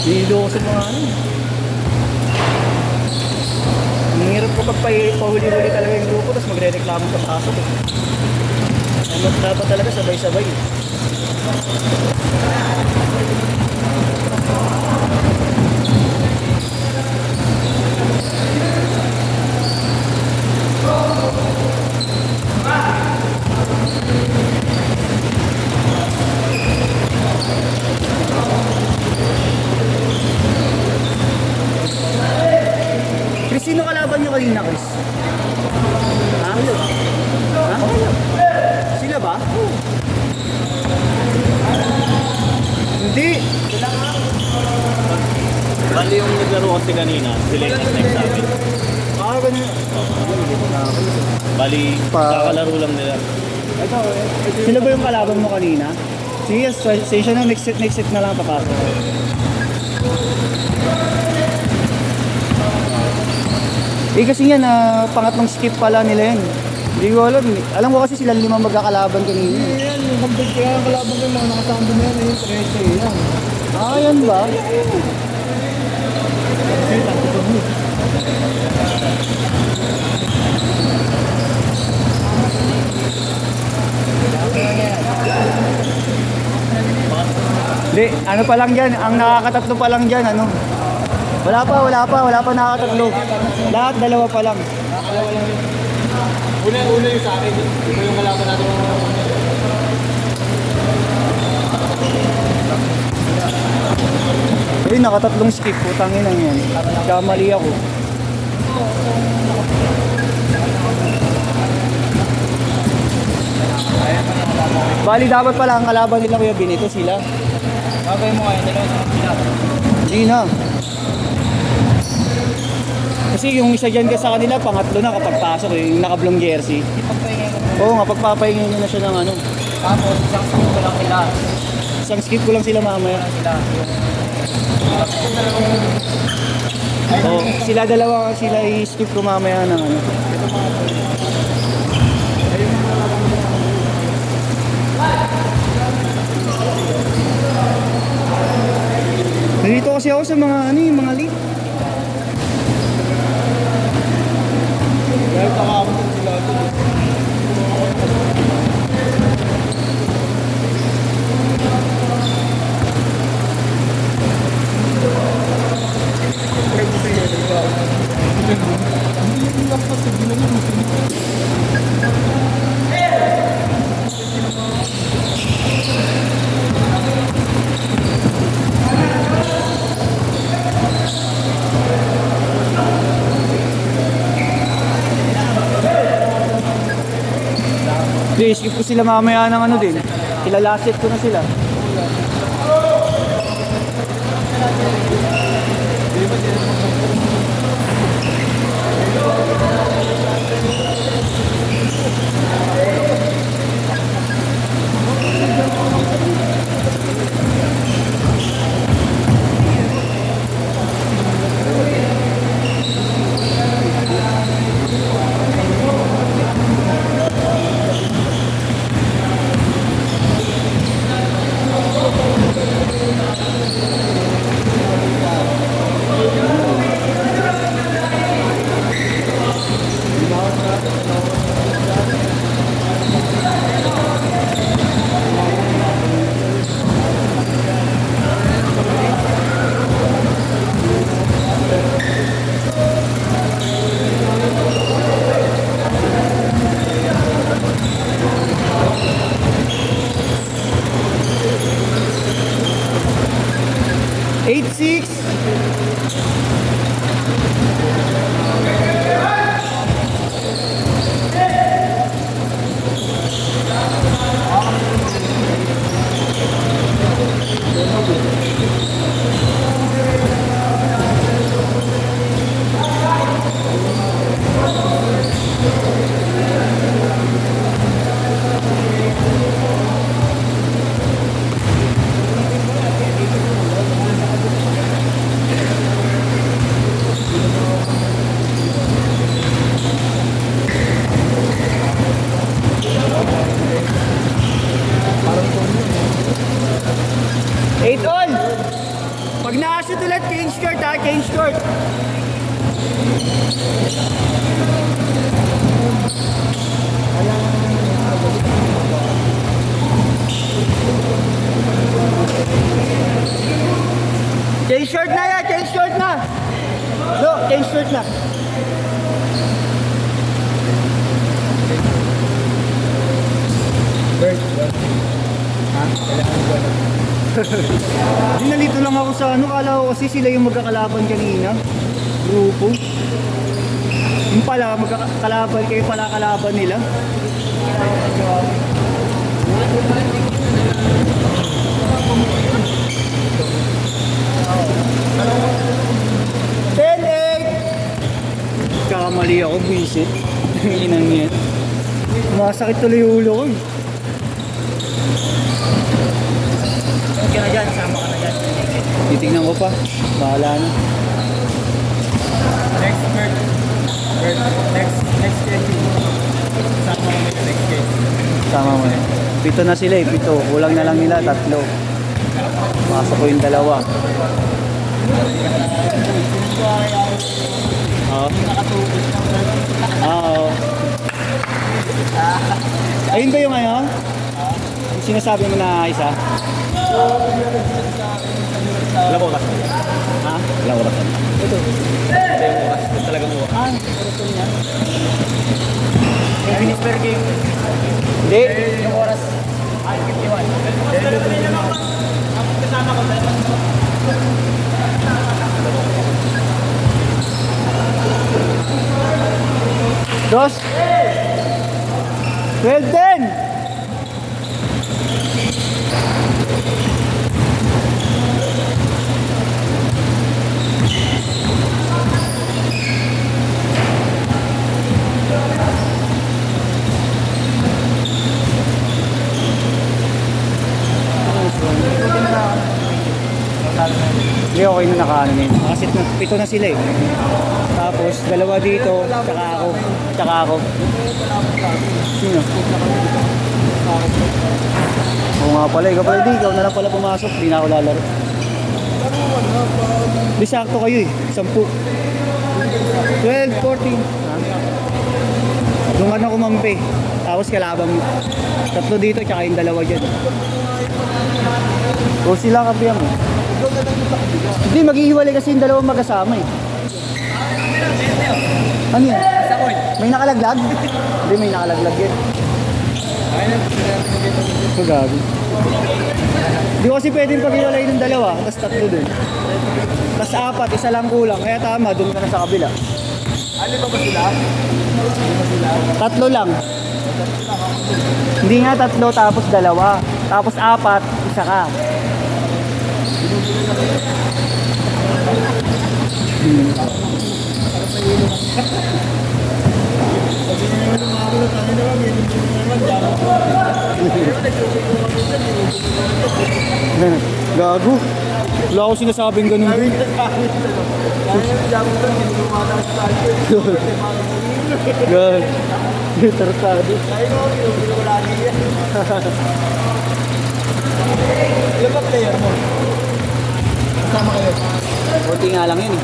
Nililo ko sa mga ano. Ang hirap kapag pahuli-huli talaga yung grupo tapos magre-reklamo sa pasok eh. Ano dapat talaga sabay-sabay eh. Chris, sino kalaban nyo kanina, Chris? Ha? Ha? Sila ba? Hindi. Bali yung naglaro kasi kanina, sila yung next sa amin. Ganun. Bali, kakalaro lang nila. Sila ba yung kalaban mo kanina? Sige, station na, next set na lang papasok. Kasi yan, pangatlong skip pala nila yan. Hindi ko alam. Alam ko kasi sila 5 magkakalaban kanina. Yan, yung complete kaya ang kalaban ko yung mga nakasama na yan, yung 13 yan. Yan ba? Kasi tapos ko mo. Hindi, ano pa lang dyan, ang nakakatatlo pa lang dyan, ano? Wala pa nakakatatlo. Lahat 2 pa lang. Una yung sa akin, ito yung kalaban natin. Nakatatlong skip, putangin lang yan. Kamali ako. Bali dapat pala ang kalaban nila Kuya Benito sila. Babay mo kayo, dalawa sa sila. Hindi na. Kasi yung isa dyan ka sa kanila, pangatlo na kapag pasok yung nakablong jersey. Ipagpahingay ko. Oo nga, pagpapahingin nyo na siya ng ano. Tapos, isang skip ko lang sila. Isang skip ko lang sila mamaya. Oo, sila dalawa sila i-skip ko mamaya ng ano. Dito kasi ako sa mga ano yung mga lead. Dahil takakabot sila ito. Skip ko sila mamaya ng ano din. Kilalasit ko na sila. ulit, change short ha, change short. Change short na yan, change short na. No, change short na. Di nalito lang ako sa ano, kala ko kasi sila yung magkakalaban kanina. Grupo. Yung pala, magkakalaban kayo pala kalaban nila. Kakamali ako, visit. Inang yan. Masakit tuloy yung ulo ko. Okay na dyan, sama ka na dyan. Titignan ko pa. Bahala na. Next, Bert. Next schedule. Sama mo nila next schedule. Sama mo eh. 7 na sila eh, 7. Kulang na lang nila, 3. Pasok ko yung 2. Oo. Oo. Ayun ba yung ano? Yung sinasabi mo na isa? Wala ko oras. Ha? Wala oras. Ito. Hindi yung oras. Talagang oras. Oras niya. Minutes per game. Hindi. Yung oras. 51. Kasama ko tayo. Dos. 12-10. Hindi, okay na nakaano na yun. Nakasit na, 7 na sila eh. Tapos, 2 dito, tsaka ako. Sino? Oo nga pala, ikaw pala ikaw na lang pala pumasok, hindi na ako lalaro. Di sakto kayo eh, 10. 12, 14. Doon ka na kumampi. Tapos kalabang 3 dito, tsaka yung 2 dyan. O sila kapiyan mo. Hindi, maghihiwalay kasi yung 2 magkasama eh. Ano yan? May nakalaglag? Hindi, may nakalaglag yan. So, gabi. Hindi ko kasi pwedeng paghiwalay ng 2, tapos 3 dun. Tapos 4, isa lang kulang. Kaya tama, dun ka na sa kabila. Ano ba sila? 3 lang. Hindi nga 3, tapos 2. Tapos 4, isa ka. Gago. Wala ako sinasabing ganun din. Gago. Tartado. Ilan ba player mo? Kasama kayo? Kunti nga lang yun eh.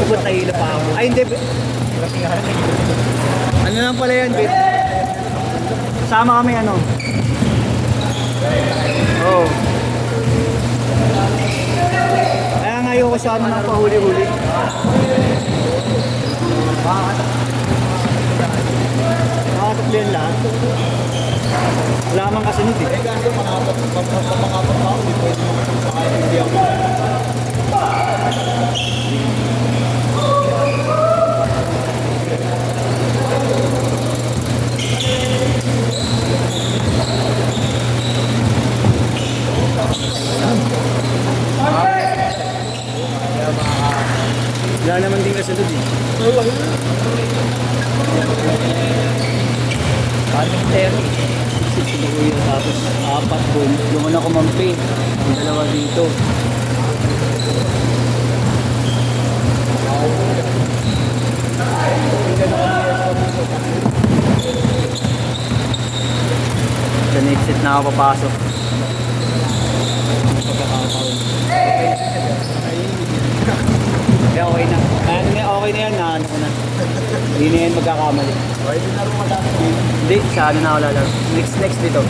Ba't nahila pa ako? Ay hindi. Ano lang pala yan, Bit? Sama kami ano. Oo. Kaya nga ayoko sa ano ng pahuli-huli. Nakatakbo yan lahat. Wala mang kasunod eh. Kaso mga tao, hindi pwede makakaya hindi ako. Wala naman din kasunod eh. Paano tayo? Sino ko yun, tapos 4 doon. Doon ko na kumampi. Ang 2 dito. Sa next set na ako papasok. Pagkakataon. Kaya okay na. Ano na, okay na yan, na ano ko na. Hindi na yan magkakamali. Okay, din laro ka dati. Hindi, sa ano na ako lalaro. Next dito.